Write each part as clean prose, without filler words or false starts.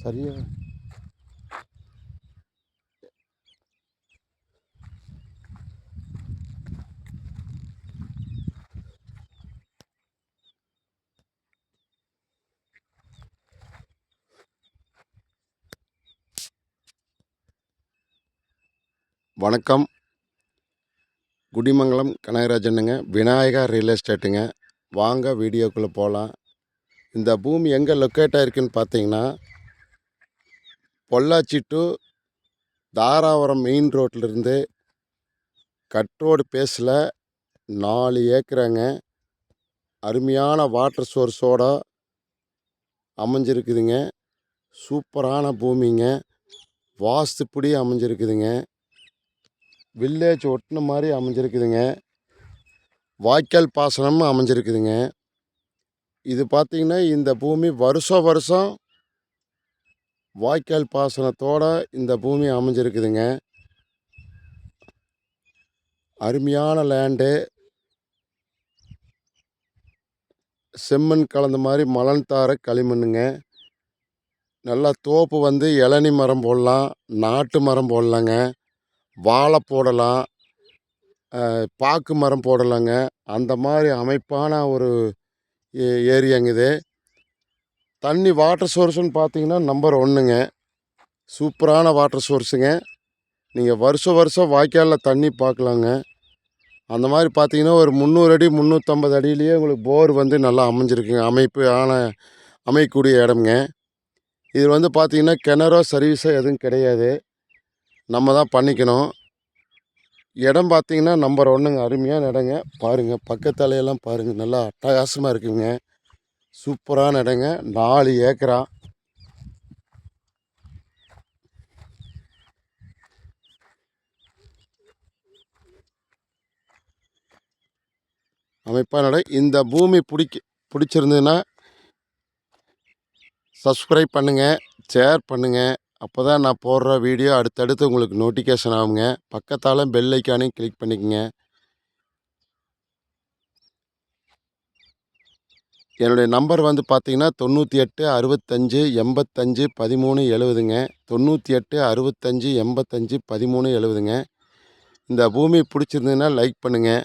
சரியா வணக்கம். குடிமங்கலம் கனகராஜனுங்க, விநாயகா ரியல் எஸ்டேட்டுங்க. வாங்க வீடியோக்குள்ளே போகலாம். இந்த பூமி எங்கே லொக்கேட் ஆகிருக்குன்னு பார்த்தீங்கன்னா, பொள்ளாச்சி டு தாராபுரம் மெயின் ரோட்லேருந்து கட் ரோடு பேஸில் 4 ஏக்கராங்க. அருமையான வாட்டர் சோர்ஸோட அமைஞ்சிருக்குதுங்க. சூப்பரான பூமிங்க. வாஸ்துப்படி அமைஞ்சிருக்குதுங்க. வில்லேஜ் ஒட்டின மாதிரி அமைஞ்சிருக்குதுங்க. வாய்க்கால் பாசனமும் அமைஞ்சிருக்குதுங்க. இது பார்த்திங்கன்னா இந்த பூமி வருஷம் வாய்க்கால் பாசனத்தோட இந்த பூமி அமைஞ்சிருக்குதுங்க. அருமையான லேண்டு. செம்மண் கலந்த மாதிரி மலன் தார களிமண்ணுங்க. நல்லா தோப்பு வந்து இளநி மரம் போடலாம், நாட்டு மரம் போடலாங்க, வாழை போடலாம், பாக்கு மரம் போடலாங்க. அந்த மாதிரி அமைப்பான ஒரு ஏரியாங்க இது. தண்ணி வாட்டர் சோர்ஸுன்னு பார்த்தீங்கன்னா நம்பர் 1ங்க. சூப்பரான வாட்டர் சோர்ஸுங்க. நீங்கள் வருஷம் வாய்க்காலில் தண்ணி பார்க்கலாங்க. அந்த மாதிரி பார்த்தீங்கன்னா ஒரு 300 அடி 350 அடியிலேயே உங்களுக்கு போர் வந்து நல்லா அமைஞ்சிருக்குங்க. அமைக்கக்கூடிய இடம்ங்க. இது வந்து பார்த்திங்கன்னா கிணறோ சர்வீஸோ எதுவும் கிடையாது, நம்ம தான் பண்ணிக்கணும். இடம் பார்த்திங்கன்னா நம்பர் 1ங்க. அருமையான இடங்க. பாருங்கள், பக்கத்தாலையெல்லாம் பாருங்கள், நல்லா அட்டகாசமாக இருக்குங்க. சூப்பரான இடங்க. 4 ஏக்கரா. அமைப்பான இடம். இந்த பூமி பிடிச்சிருந்ததுன்னா சப்ஸ்கிரைப் பண்ணுங்கள், ஷேர் பண்ணுங்கள். அப்போ தான் நான் போடுற வீடியோ அடுத்தடுத்து உங்களுக்கு நோட்டிஃபிகேஷன் ஆகுங்க. பக்கத்தால் பெல் ஐக்கானையும் கிளிக் பண்ணிக்கோங்க. என்னுடைய நம்பர் வந்து பார்த்திங்கன்னா 98 65 85 13 70ங்க. 98 65 85 13 70ங்க. இந்த பூமி பிடிச்சிருந்ததுன்னா லைக் பண்ணுங்கள்.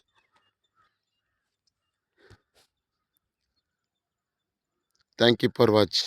Thank you for watch.